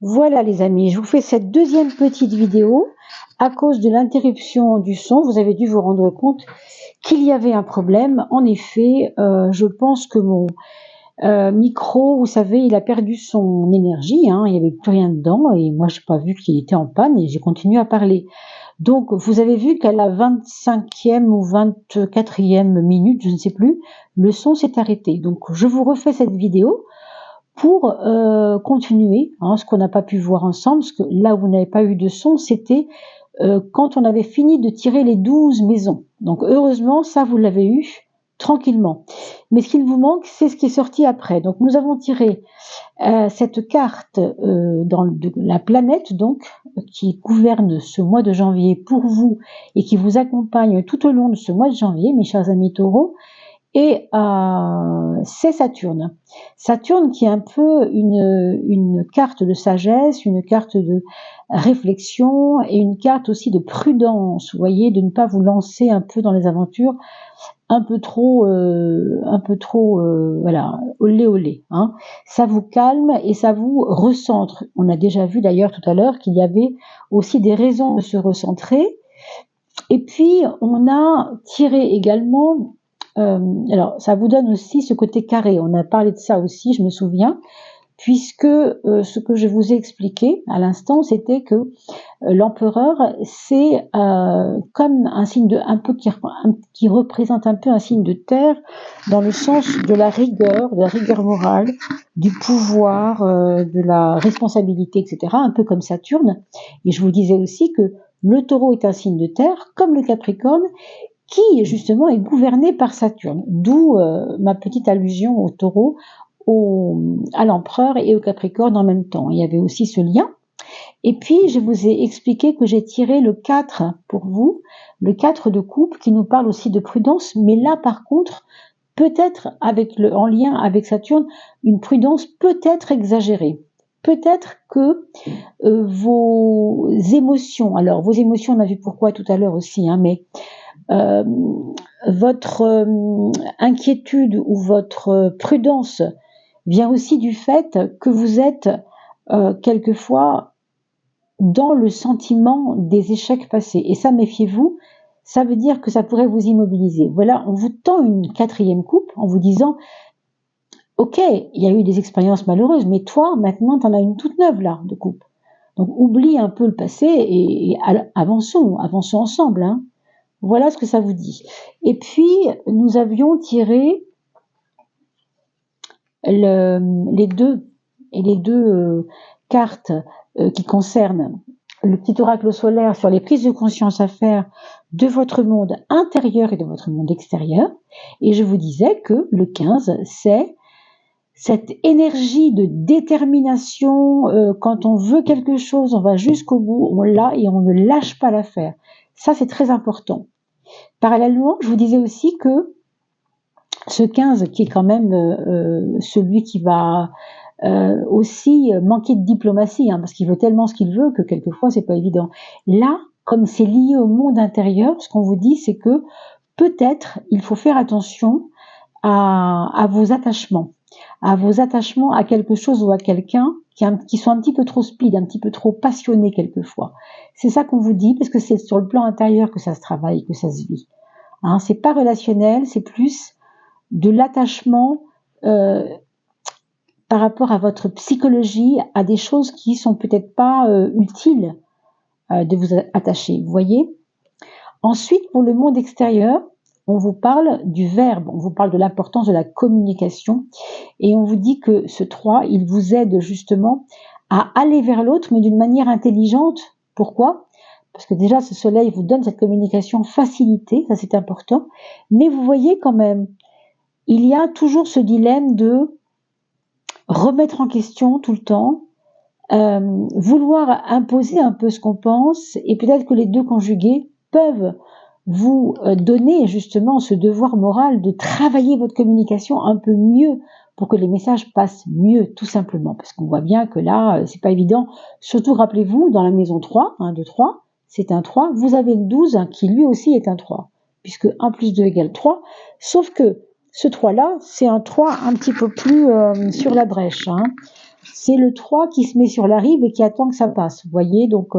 Voilà les amis, je vous fais cette deuxième petite vidéo à cause de l'interruption du son. Vous avez dû vous rendre compte qu'il y avait un problème. En effet, je pense que mon micro, vous savez, il a perdu son énergie, hein, il n'y avait plus rien dedans et moi je n'ai pas vu qu'il était en panne et j'ai continué à parler. Donc vous avez vu qu'à la 25e ou 24e minute, je ne sais plus, le son s'est arrêté. Donc je vous refais cette vidéo pour continuer, hein, ce qu'on n'a pas pu voir ensemble, parce que là où vous n'avez pas eu de son, c'était quand on avait fini de tirer les 12 maisons. Donc heureusement, ça vous l'avez eu tranquillement. Mais ce qu'il vous manque, c'est ce qui est sorti après. Donc nous avons tiré cette carte de la planète, donc, qui gouverne ce mois de janvier pour vous et qui vous accompagne tout au long de ce mois de janvier, mes chers amis taureaux. Et c'est Saturne. Saturne qui est un peu une carte de sagesse, une carte de réflexion et une carte aussi de prudence. Vous voyez, de ne pas vous lancer un peu dans les aventures un peu trop, voilà, olé olé. Hein. Ça vous calme et ça vous recentre. On a déjà vu d'ailleurs tout à l'heure qu'il y avait aussi des raisons de se recentrer. Et puis on a tiré également. Alors, ça vous donne aussi ce côté carré. On a parlé de ça aussi, je me souviens, puisque ce que je vous ai expliqué à l'instant, c'était que l'empereur, c'est comme un signe un peu qui représente un peu un signe de terre, dans le sens de la rigueur morale, du pouvoir, de la responsabilité, etc. Un peu comme Saturne. Et je vous disais aussi que le Taureau est un signe de terre, comme le Capricorne, qui justement est gouverné par Saturne, d'où ma petite allusion au Taureau, à l'empereur et au Capricorne en même temps. Il y avait aussi ce lien. Et puis je vous ai expliqué que j'ai tiré le 4 pour vous, le 4 de coupe, qui nous parle aussi de prudence, mais là par contre, peut-être en lien avec Saturne, une prudence peut-être exagérée. Peut-être que vos émotions, alors vos émotions, on a vu pourquoi tout à l'heure aussi, hein, mais votre inquiétude ou votre prudence vient aussi du fait que vous êtes quelquefois dans le sentiment des échecs passés. Et ça, méfiez-vous, ça veut dire que ça pourrait vous immobiliser. Voilà, on vous tend une 4e coupe en vous disant « Ok, il y a eu des expériences malheureuses, mais toi, maintenant, tu en as une toute neuve là, de coupe. Donc, oublie un peu le passé et avançons ensemble. Hein. » Voilà ce que ça vous dit. Et puis, nous avions tiré les deux cartes qui concernent le petit oracle solaire sur les prises de conscience à faire de votre monde intérieur et de votre monde extérieur. Et je vous disais que le 15, c'est cette énergie de détermination. Quand on veut quelque chose, on va jusqu'au bout, on l'a et on ne lâche pas l'affaire. Ça, c'est très important. Parallèlement, je vous disais aussi que ce 15, qui est quand même celui qui va aussi manquer de diplomatie, hein, parce qu'il veut tellement ce qu'il veut que quelquefois c'est pas évident. Là, comme c'est lié au monde intérieur, ce qu'on vous dit, c'est que peut-être il faut faire attention à vos attachements à quelque chose ou à quelqu'un qui sont un petit peu trop speed, un petit peu trop passionnés quelquefois. C'est ça qu'on vous dit, parce que c'est sur le plan intérieur que ça se travaille, que ça se vit. Hein, c'est pas relationnel, c'est plus de l'attachement par rapport à votre psychologie, à des choses qui sont peut-être pas utiles de vous attacher, vous voyez. Ensuite, pour le monde extérieur, on vous parle du verbe, on vous parle de l'importance de la communication, et on vous dit que ce 3, il vous aide justement à aller vers l'autre, mais d'une manière intelligente. Pourquoi ? Parce que déjà, ce soleil vous donne cette communication facilitée, ça c'est important, mais vous voyez quand même, il y a toujours ce dilemme de remettre en question tout le temps, vouloir imposer un peu ce qu'on pense, et peut-être que les deux conjugués peuvent vous donner justement ce devoir moral de travailler votre communication un peu mieux pour que les messages passent mieux, tout simplement. Parce qu'on voit bien que là, c'est pas évident. Surtout, rappelez-vous, dans la maison 3, 1, 2, 3, c'est un 3. Vous avez le 12 hein, qui lui aussi est un 3, puisque 1 plus 2 égale 3. Sauf que ce 3-là, c'est un 3 un petit peu plus sur la brèche. Hein. c'est le 3 qui se met sur la rive et qui attend que ça passe. Vous voyez, donc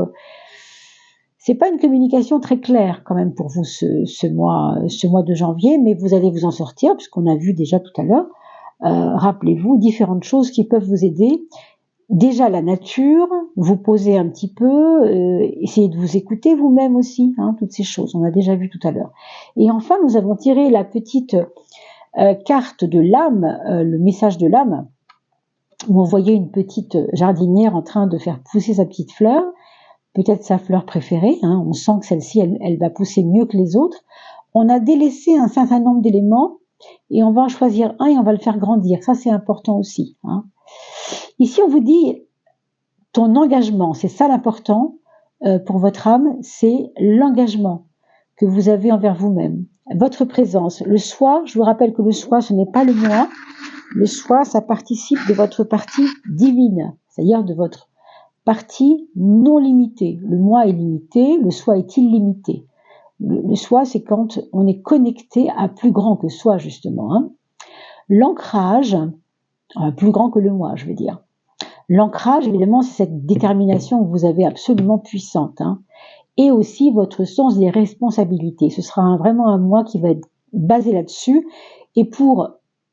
c'est pas une communication très claire quand même pour vous ce mois de janvier, mais vous allez vous en sortir puisqu'on a vu déjà tout à l'heure. Rappelez-vous différentes choses qui peuvent vous aider. Déjà la nature, vous posez un petit peu, essayez de vous écouter vous-même aussi, hein, toutes ces choses, on a déjà vu tout à l'heure. Et enfin, nous avons tiré la petite carte de l'âme, le message de l'âme, où on voyait une petite jardinière en train de faire pousser sa petite fleur, peut-être sa fleur préférée, hein, on sent que celle-ci, elle va pousser mieux que les autres. On a délaissé un certain nombre d'éléments, et on va en choisir un et on va le faire grandir, ça c'est important aussi, hein. Ici, on vous dit, ton engagement, c'est ça l'important pour votre âme, c'est l'engagement que vous avez envers vous-même. Votre présence, le soi, je vous rappelle que le soi, ce n'est pas le moi. Le soi, ça participe de votre partie divine, c'est-à-dire de votre partie non limitée. Le moi est limité, le soi est illimité. Le soi, c'est quand on est connecté à plus grand que soi, justement, hein. L'ancrage, plus grand que le moi, je veux dire. L'ancrage, évidemment, c'est cette détermination que vous avez absolument puissante, hein, et aussi votre sens des responsabilités. Ce sera vraiment un moi qui va être basé là-dessus. Et pour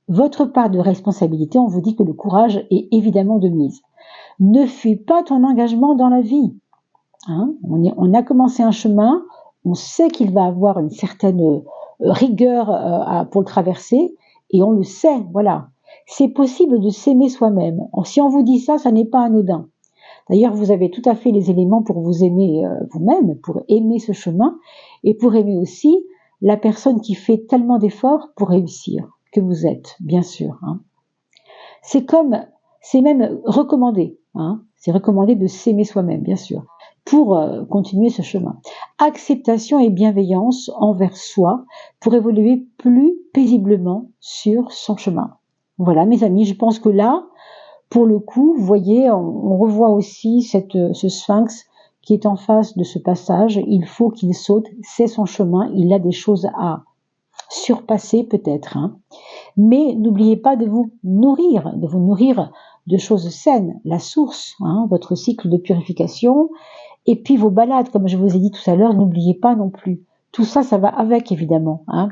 votre part de responsabilité, on vous dit que le courage est évidemment de mise. Ne fuis pas ton engagement dans la vie, hein. On a commencé un chemin, on sait qu'il va avoir une certaine rigueur pour le traverser, et on le sait, voilà. C'est possible de s'aimer soi-même. Si on vous dit ça, ça n'est pas anodin. D'ailleurs, vous avez tout à fait les éléments pour vous aimer vous-même, pour aimer ce chemin, et pour aimer aussi la personne qui fait tellement d'efforts pour réussir, que vous êtes, bien sûr, hein. C'est même recommandé, hein. C'est recommandé de s'aimer soi-même, bien sûr, pour continuer ce chemin. Acceptation et bienveillance envers soi pour évoluer plus paisiblement sur son chemin. Voilà, mes amis, je pense que là, pour le coup, vous voyez, on revoit aussi ce sphinx qui est en face de ce passage. Il faut qu'il saute, c'est son chemin, il a des choses à surpasser peut-être, hein. Mais n'oubliez pas de vous nourrir de choses saines, la source, hein, votre cycle de purification, et puis vos balades, comme je vous ai dit tout à l'heure, n'oubliez pas non plus. Tout ça, ça va avec, évidemment, hein.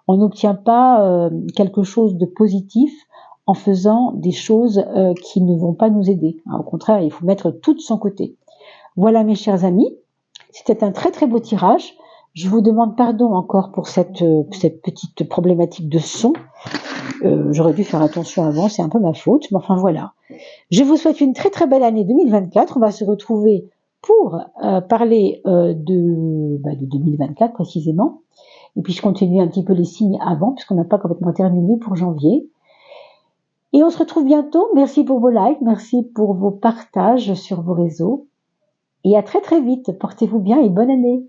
On n'obtient pas quelque chose de positif en faisant des choses qui ne vont pas nous aider. Au contraire, il faut mettre tout de son côté. Voilà, mes chers amis, c'était un très très beau tirage. Je vous demande pardon encore pour cette petite problématique de son. J'aurais dû faire attention avant, c'est un peu ma faute, mais enfin voilà. Je vous souhaite une très très belle année 2024. On va se retrouver pour parler de 2024 précisément. Et puis je continue un petit peu les signes avant, puisqu'on n'a pas complètement terminé pour janvier. Et on se retrouve bientôt. Merci pour vos likes, merci pour vos partages sur vos réseaux. Et à très très vite. Portez-vous bien et bonne année.